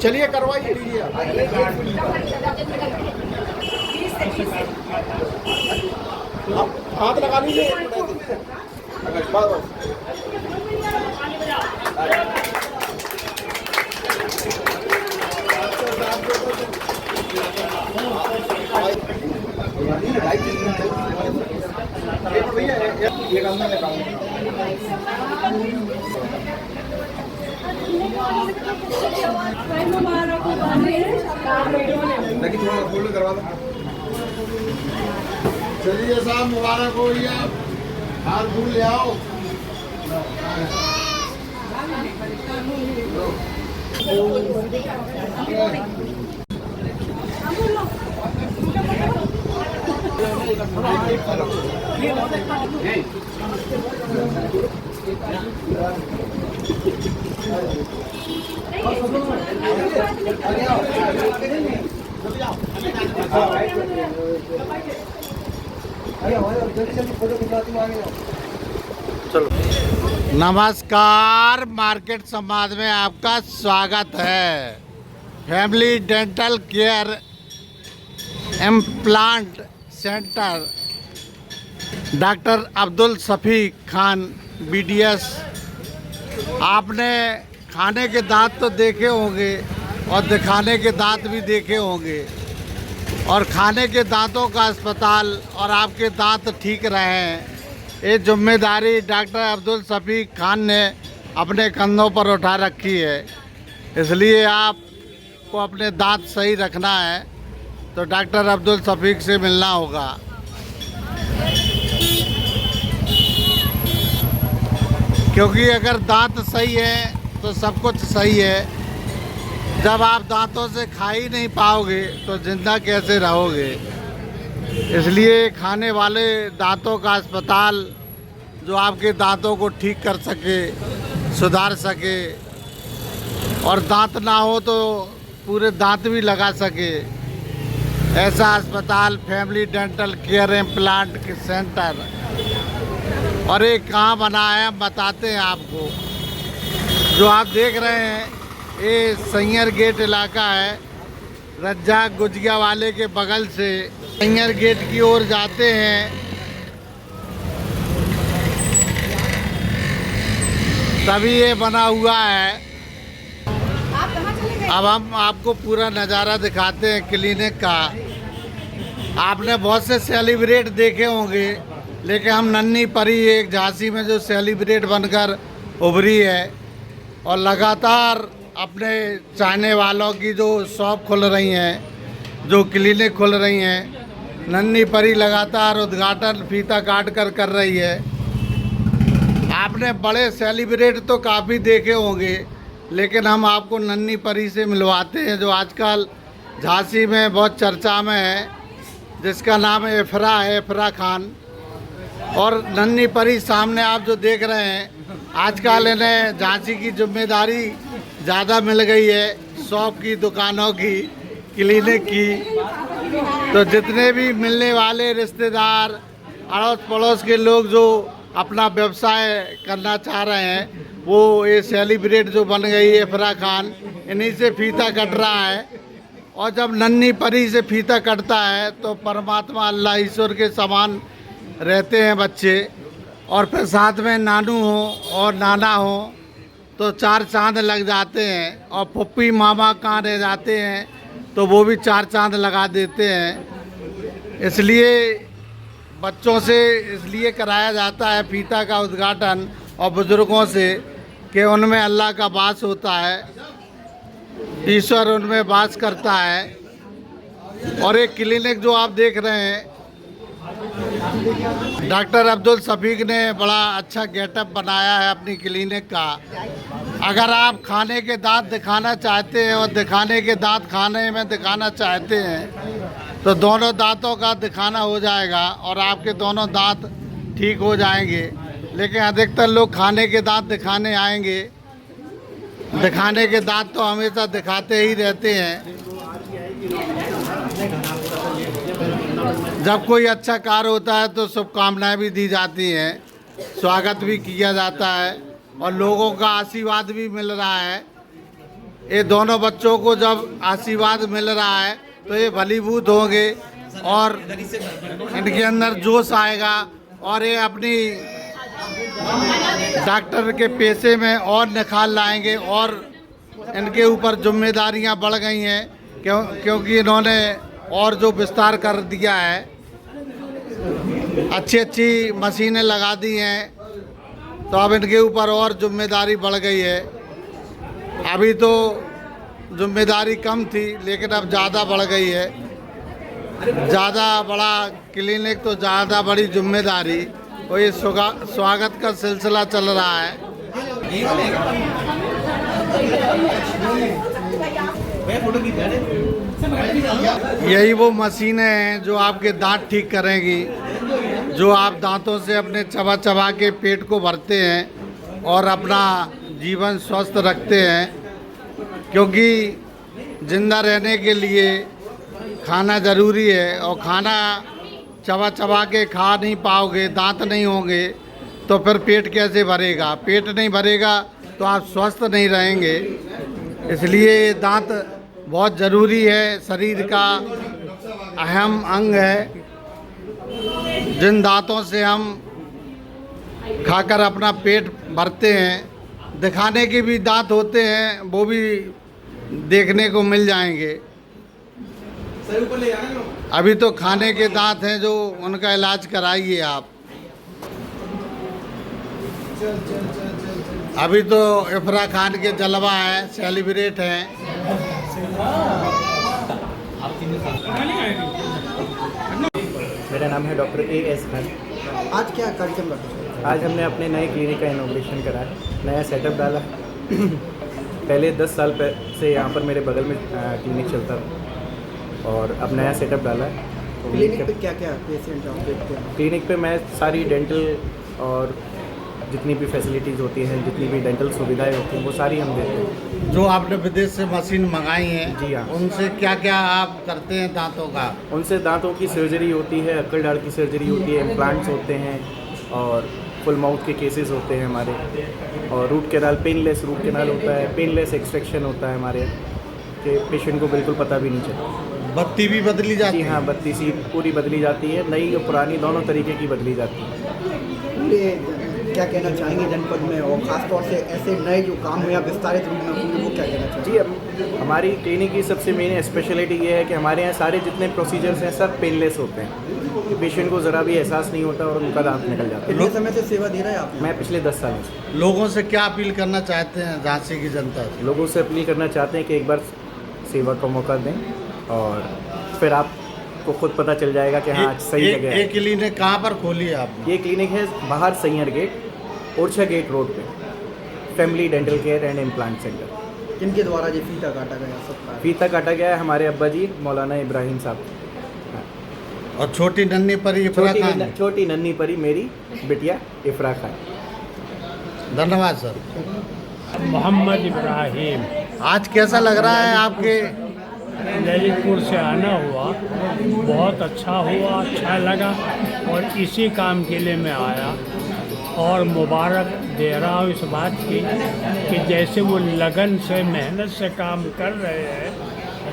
चलिए करवाइए, लीजिए हाथ लगा लीजिए। चलिए साहब, मुबारक हो भैया, हाथ फूल ले आओ। चलो, नमस्कार। मार्केट संवाद में आपका स्वागत है। Family dental care implant center, doctor Abdul Shafiq Khan BDS। आपने खाने के दांत तो देखे होंगे और दिखाने के दांत भी देखे होंगे, और खाने के दांतों का अस्पताल और आपके दांत ठीक रहें, ये जिम्मेदारी डॉक्टर अब्दुल शफीक खान ने अपने कंधों पर उठा रखी है। इसलिए आपको अपने दांत सही रखना है तो डॉक्टर अब्दुल शफीक से मिलना होगा। क्योंकि अगर दांत सही है तो सब कुछ सही है। जब आप दांतों से खा ही नहीं पाओगे तो जिंदा कैसे रहोगे। इसलिए खाने वाले दांतों का अस्पताल जो आपके दांतों को ठीक कर सके, सुधार सके, और दांत ना हो तो पूरे दांत भी लगा सके, ऐसा अस्पताल family dental care implant centre. और ये कहाँ बना है हम बताते हैं आपको। जो आप देख रहे हैं ये सैयर गेट इलाका है। रज्जाक गुजिया वाले के बगल से सैयर गेट की ओर जाते हैं, तभी ये बना हुआ है। अब हम आपको पूरा नज़ारा दिखाते हैं क्लिनिक का। आपने बहुत से सेलिब्रेट देखे होंगे, लेकिन हम नन्ही परी एक झांसी में जो सेलिब्रेट बनकर उभरी है, और लगातार अपने चाहने वालों की जो शॉप खुल रही हैं, जो क्लिनिक खुल रही हैं, नन्ही परी लगातार उद्घाटन फीता काट कर रही है। आपने बड़े सेलिब्रेट तो काफ़ी देखे होंगे, लेकिन हम आपको नन्ही परी से मिलवाते हैं जो आजकल झांसी में बहुत चर्चा में है, जिसका नाम है इफ़रा खान। और नन्ही परी सामने आप जो देख रहे हैं, आजकल इन्हें झांसी की जिम्मेदारी ज़्यादा मिल गई है, शॉप की, दुकानों की, क्लिनिक की। तो जितने भी मिलने वाले रिश्तेदार, अड़ोस पड़ोस के लोग जो अपना व्यवसाय करना चाह रहे हैं, वो ये सेलिब्रेट जो बन गई है इफ़रा खान, इन्हीं से फीता कट रहा है। और जब नन्ही परी से फीता कटता है तो परमात्मा अल्लाह ईश्वर के समान रहते हैं बच्चे। और फिर साथ में नानू हो और नाना हो तो चार चांद लग जाते हैं। और पप्पी मामा कहाँ रह जाते हैं तो वो भी चार चांद लगा देते हैं। इसलिए बच्चों से इसलिए कराया जाता है फीता का उद्घाटन, और बुज़ुर्गों से, कि उनमें अल्लाह का वास होता है, ईश्वर उनमें वास करता है। और एक क्लिनिक जो आप देख रहे हैं, डॉक्टर अब्दुल शफीक ने बड़ा अच्छा गेटअप बनाया है अपनी क्लिनिक का। अगर आप खाने के दांत दिखाना चाहते हैं और दिखाने के दांत खाने में दिखाना चाहते हैं तो दोनों दांतों का दिखाना हो जाएगा और आपके दोनों दांत ठीक हो जाएंगे। लेकिन अधिकतर लोग खाने के दांत दिखाने आएंगे। दिखाने के दांत तो हमेशा दिखाते ही रहते हैं, जब कोई अच्छा कार्य होता है तो शुभकामनाएं भी दी जाती हैं, स्वागत भी किया जाता है और लोगों का आशीर्वाद भी मिल रहा है। ये दोनों बच्चों को जब आशीर्वाद मिल रहा है तो ये भलीभूत होंगे और इनके अंदर जोश आएगा और ये अपनी डॉक्टर के पेशे में और निखार लाएंगे और इनके ऊपर जिम्मेदारियां बढ़ गई हैं क्योंकि इन्होंने और जो विस्तार कर दिया है, अच्छी अच्छी मशीनें लगा दी हैं, तो अब इनके ऊपर और जिम्मेदारी बढ़ गई है। अभी तो जिम्मेदारी कम थी लेकिन अब ज़्यादा बढ़ गई है। ज़्यादा बड़ा क्लिनिक तो ज़्यादा बड़ी जिम्मेदारी, और ये स्वागत का सिलसिला चल रहा है। यही वो मशीनें हैं जो आपके दांत ठीक करेंगी, जो आप दांतों से अपने चबा चबा के पेट को भरते हैं और अपना जीवन स्वस्थ रखते हैं, क्योंकि जिंदा रहने के लिए खाना ज़रूरी है और खाना चबा चबा के खा नहीं पाओगे, दांत नहीं होंगे तो फिर पेट कैसे भरेगा। पेट नहीं भरेगा तो आप स्वस्थ नहीं रहेंगे। इसलिए दांत बहुत ज़रूरी है, शरीर का अहम अंग है। जिन दांतों से हम खाकर अपना पेट भरते हैं, दिखाने के भी दांत होते हैं, वो भी देखने को मिल जाएंगे। अभी तो खाने के दांत हैं जो उनका इलाज कराइए आप। अभी तो इफरा खान के जलवा है, सेलिब्रेट हैं। मेरा नाम है डॉक्टर A.S. खान। आज क्या कार्यक्रम रखा? आज हमने अपने नए क्लिनिक का इनॉग्रेशन करा है, नया सेटअप डाला। पहले 10 साल से यहाँ पर मेरे बगल में क्लिनिक चलता था और अब नया सेटअप डाला है। क्लिनिक पे क्या क्या पेशेंट आप देखते हैं? क्लिनिक पे मैं सारी डेंटल और जितनी भी फैसिलिटीज़ होती हैं, जितनी भी डेंटल सुविधाएं होती हैं, वो सारी हम देते हैं। जो आपने विदेश से मशीन मंगाई है, जी हाँ, उनसे क्या क्या आप करते हैं दांतों का? उनसे दांतों की सर्जरी होती है, अक्कड़ दाढ़ की सर्जरी होती है, इम्प्लांट्स होते हैं और फुल माउथ के केसेस होते हैं हमारे, और root canal, painless root canal होता है, पेनलेस एक्सट्रैक्शन होता है हमारे, कि पेशेंट को बिल्कुल पता भी नहीं चलता। बत्ती भी बदली जाती है? जी हाँ, बत्ती सी पूरी बदली जाती है, नई और पुरानी दोनों तरीके की बदली जाती है। क्या कहना चाहेंगे जनपद में, और ख़ासतौर से ऐसे नए जो काम हुए विस्तारित रूप में होंगे, वो क्या कहना चाहेंगे? जी, हमारी क्लिनिक की सबसे मेन स्पेशलिटी ये है कि हमारे यहाँ सारे जितने प्रोसीजर्स हैं सब पेनलेस होते हैं, कि पेशेंट को ज़रा भी एहसास नहीं होता और उनका दांत निकल जाता है। कितने समय से सेवा दे रहे हैं आप? मैं पिछले 10 सालों से। लोगों से क्या अपील करना चाहते हैं झांसी की जनता से? लोगों से अपील करना चाहते हैं कि एक बार सेवा का मौका दें और फिर आपको खुद पता चल जाएगा कि हाँ सही जगह है। ये क्लिनिक कहाँ पर खोली है आपने? ये क्लिनिक है बाहर सैय्यर गेट, ओरछा गेट रोड पे, family dental care and implant centre. जिनके द्वारा ये फीता काटा गया सबका? फीता काटा गया है हमारे अब्बा जी मौलाना इब्राहिम साहब। और छोटी नन्ही परी इफरा खान? छोटी नन्ही परी मेरी बिटिया इफरा खान। धन्यवाद सर। मोहम्मद इब्राहिम। आज कैसा लग रहा है आपके? ललितपुर से आना हुआ, बहुत अच्छा हुआ, अच्छा लगा और इसी काम के लिए मैं आया और मुबारक दे रहा हूँ इस बात की कि जैसे वो लगन से मेहनत से काम कर रहे हैं,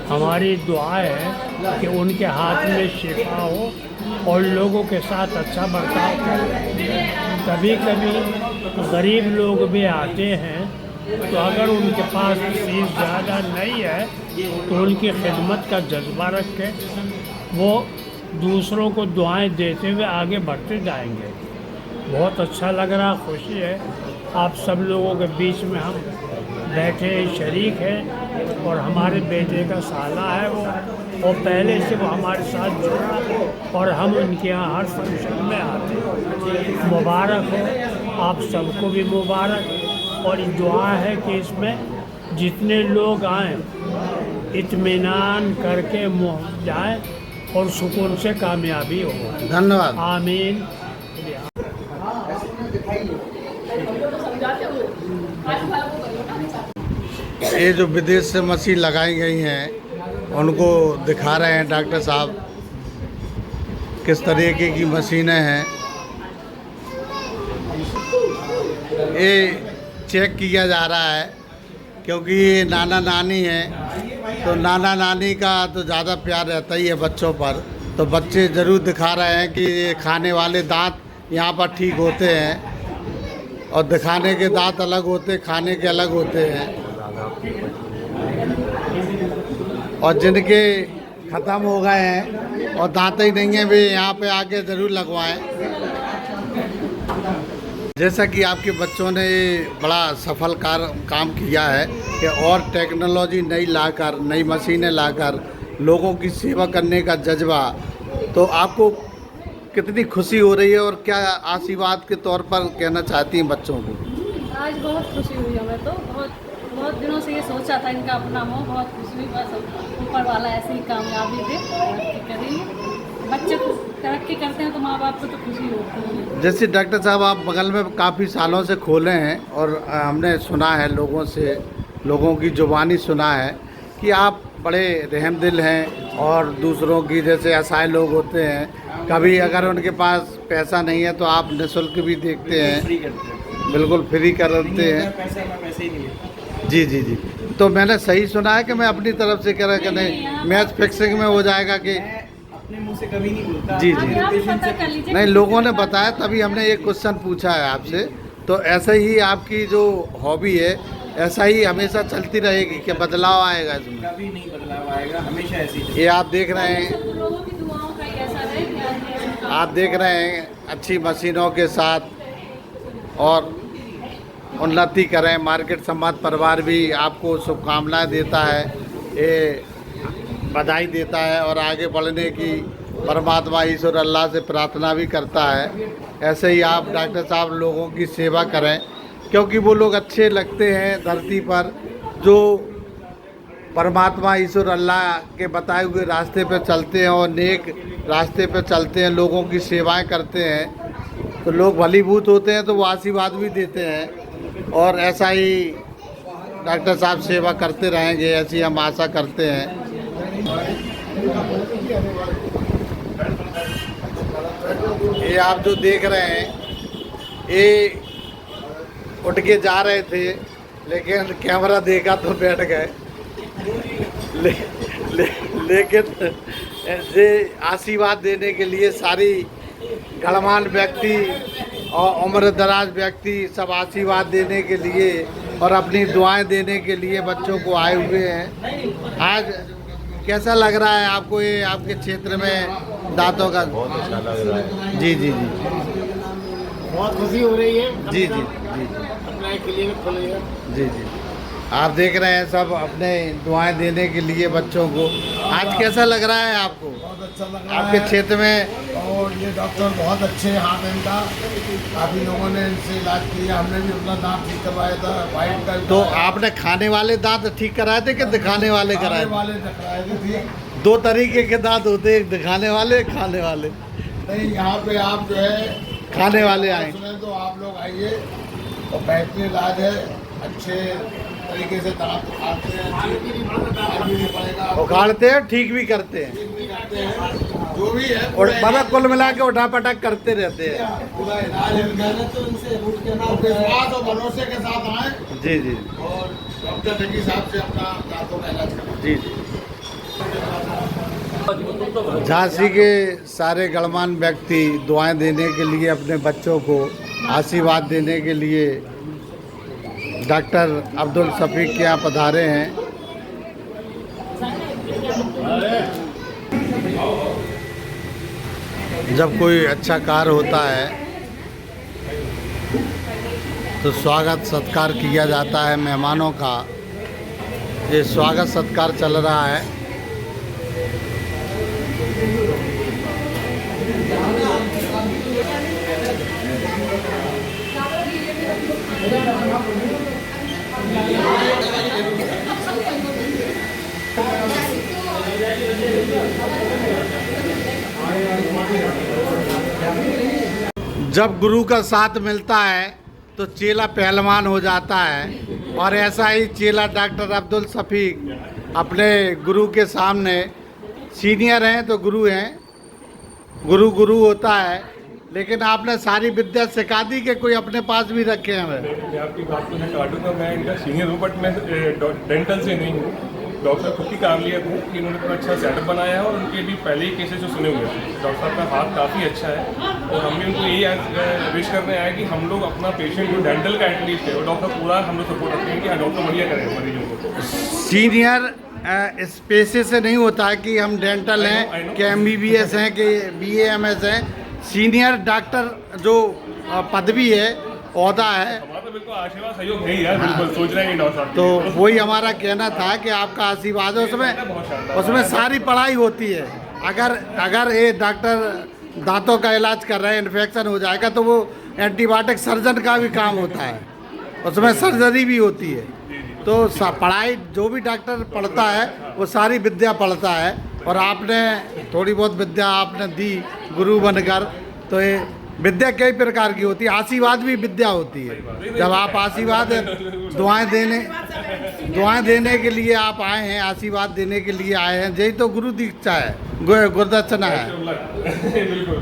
हमारी दुआ है कि उनके हाथ में शिफा हो और लोगों के साथ अच्छा बर्ताव करें। कभी कभी गरीब लोग भी आते हैं तो अगर उनके पास फीस ज़्यादा नहीं है तो उनकी खिदमत का जज्बा रख के वो दूसरों को दुआएं देते हुए आगे बढ़ते जाएंगे। बहुत अच्छा लग रहा, खुशी है आप सब लोगों के बीच में हम बैठे शरीक हैं और हमारे बेटे का साला है वो, और पहले से वो हमारे साथ जुड़ा और हम उनके यहाँ हर फंक्शन में आते हैं। मुबारक हो, आप सबको भी मुबारक, और दुआ है कि इसमें जितने लोग आएँ इत्मीनान करके मुँह जाए और सुकून से कामयाबी हो। धन्यवाद। आमीन। ये जो विदेश से मशीन लगाई गई हैं, उनको दिखा रहे हैं डॉक्टर साहब किस तरीके की मशीनें हैं। ये चेक किया जा रहा है क्योंकि ये नाना नानी है, तो नाना नानी का तो ज़्यादा प्यार रहता ही है बच्चों पर, तो बच्चे ज़रूर दिखा रहे हैं कि ये खाने वाले दांत यहाँ पर ठीक होते हैं और दिखाने के दांत अलग होते, खाने के अलग होते हैं। और जिनके ख़त्म हो गए हैं और दांत ही नहीं है, वे यहाँ पे आके ज़रूर लगवाएं। जैसा कि आपके बच्चों ने बड़ा सफल काम किया है कि और टेक्नोलॉजी नई लाकर, नई मशीनें लाकर लोगों की सेवा करने का जज्बा, तो आपको कितनी खुशी हो रही है और क्या आशीर्वाद के तौर पर कहना चाहती हैं बच्चों को? आज बहुत खुशी हुई हमें, तो बहुत दिनों से ये सोचा था इनका अपना हो, बहुत खुशी हुई। बस ऊपर वाला ऐसे ही कामयाबी दे, तरक्की करेंगे। बच्चे तरक्की करते हैं तो माँ बाप को तो खुशी होती है। जैसे डॉक्टर साहब आप बगल में काफ़ी सालों से खोले हैं और हमने सुना है लोगों से, लोगों की जुबानी सुना है कि आप बड़े रहमदिल हैं और दूसरों की जैसे असहाय लोग होते हैं, कभी अगर उनके पास पैसा नहीं है तो आप निःशुल्क भी देखते हैं, बिल्कुल फ्री करते हैं। जी जी जी, तो मैंने सही सुना है कि मैं अपनी तरफ से कह रहा कि नहीं मैच फिक्सिंग में हो जाएगा कि अपने मुंह से कभी नहीं बोलता। जी जी नहीं, लोगों ने बताया तभी हमने एक क्वेश्चन पूछा है आपसे। तो ऐसे ही आपकी जो हॉबी है ऐसा ही हमेशा चलती रहेगी कि बदलाव आएगा इसमें? कभी नहीं बदलाव आएगा, हमेशा ऐसी ही। ये आप देख रहे हैं, आप देख रहे हैं अच्छी मशीनों के साथ और उन्नति करें। मार्केट समाज परिवार भी आपको शुभकामनाएं देता है, ये बधाई देता है और आगे बढ़ने की परमात्मा ईश्वर अल्लाह से प्रार्थना भी करता है। ऐसे ही आप डॉक्टर साहब लोगों की सेवा करें, क्योंकि वो लोग अच्छे लगते हैं धरती पर जो परमात्मा ईश्वर अल्लाह के बताए हुए रास्ते पर चलते हैं और नेक रास्ते पर चलते हैं, लोगों की सेवाएं करते हैं, तो लोग भलीभूत होते हैं, तो वो आशीर्वाद भी देते हैं। और ऐसा ही डॉक्टर साहब सेवा करते रहेंगे, ऐसी हम आशा करते हैं। ये आप जो देख रहे हैं, ये उठ के जा रहे थे लेकिन कैमरा देखा तो बैठ गए। लेकिन ऐसे आशीर्वाद देने के लिए सारी गणमान्य व्यक्ति और उम्र दराज व्यक्ति सब आशीर्वाद देने के लिए और अपनी दुआएं देने के लिए बच्चों को आए हुए हैं। आज कैसा लग रहा है आपको ये आपके क्षेत्र में दांतों का? बहुत अच्छा लग रहा है। जी जी जी, बहुत खुशी हो रही है। जी जी जी अपना क्लिनिक खोले है। जी जी, आप देख रहे हैं सब अपने दुआएं देने के लिए बच्चों को। आज कैसा लग रहा है आपको? बहुत अच्छा लग रहा आपके है। क्षेत्र में और ये डॉक्टर बहुत अच्छे हैं, हाथ इनका काफ़ी लोगों ने इनसे इलाज किया। हमने भी अपना दांत ठीक करवाया था, वाइट का। तो आपने खाने वाले दांत ठीक कराए थे कि दिखाने वाले कराए थे? वाले दिखाए थे। दो तरीके के दांत होते हैं, एक दिखाने वाले, एक खाने वाले। नहीं, यहाँ पे आप जो है खाने वाले आए। सुने तो आप लोग आइए और बेहतरीन इलाज है, अच्छे तरीके से दांत उखाड़ते हैं, उखाड़ते हैं, ठीक भी करते हैं, जो भी है और मतलब कुल मिला के उठा पटक करते रहते हैं। पूरा इलाज विश्वास और भरोसे के साथ आए जी जी और डॉक्टर ढकी साहब से अपना दांतों का इलाज करें। जी जी। झांसी के सारे गणमान्य व्यक्ति दुआएं देने के लिए, अपने बच्चों को आशीर्वाद देने के लिए डॉक्टर अब्दुल शफीक के यहाँ पधारे हैं। जब कोई अच्छा कार्य होता है तो स्वागत सत्कार किया जाता है मेहमानों का। ये स्वागत सत्कार चल रहा है। जब गुरु का साथ मिलता है तो चेला पहलवान हो जाता है, और ऐसा ही चेला डॉक्टर अब्दुल शफीक अपने गुरु के सामने, सीनियर हैं तो गुरु हैं, गुरु गुरु होता है, लेकिन आपने सारी विद्या सिखा दी कि कोई अपने पास भी रखे हैं? मैं आपकी बात को मैं काटूंगा, मैं इनका सीनियर हूँ बट मैं डेंटल से नहीं हूँ। डॉक्टर खुद की काबिलियत है कि इन्होंने इतना अच्छा सेटअप बनाया है और उनके भी पहले ही केसेस जो सुने हुए थे। डॉक्टर साहब का हाथ काफ़ी अच्छा है और हम भी उनको यही विश करने आए कि हम लोग अपना पेशेंट जो डेंटल का एटलीस्ट है और डॉक्टर पूरा हम लोग सपोर्ट रखते हैं कि हाँ डॉक्टर बढ़िया करें मरीजों को। सीनियर इस पेशे से नहीं होता है कि हम डेंटल हैं कि MBBS हैं कि BAMS हैं। सीनियर डॉक्टर जो पदवी है, ओहदा है, हमारा तो बिल्कुल आशीर्वाद सहयोग है ही यार, बिल्कुल सोच रहे हैं डॉक्टर साहब। तो वही हमारा कहना था कि आपका आशीर्वाद है, उसमें सारी पढ़ाई होती है। अगर ये डॉक्टर दांतों का इलाज कर रहे हैं, इन्फेक्शन हो जाएगा तो वो एंटीबायोटिक सर्जन का भी काम होता है, उसमें सर्जरी भी होती है। तो पढ़ाई जो भी डॉक्टर पढ़ता है वो सारी विद्या पढ़ता है, और आपने थोड़ी बहुत विद्या आपने दी गुरु बनकर। तो ये विद्या कई प्रकार की होती है, आशीर्वाद भी विद्या होती है। जब आप आशीर्वाद दुआएं देने के लिए आप आए हैं, आशीर्वाद देने के लिए आए हैं, यही तो गुरु दीक्षा है, गुरुदक्षिणा है। बिल्कुल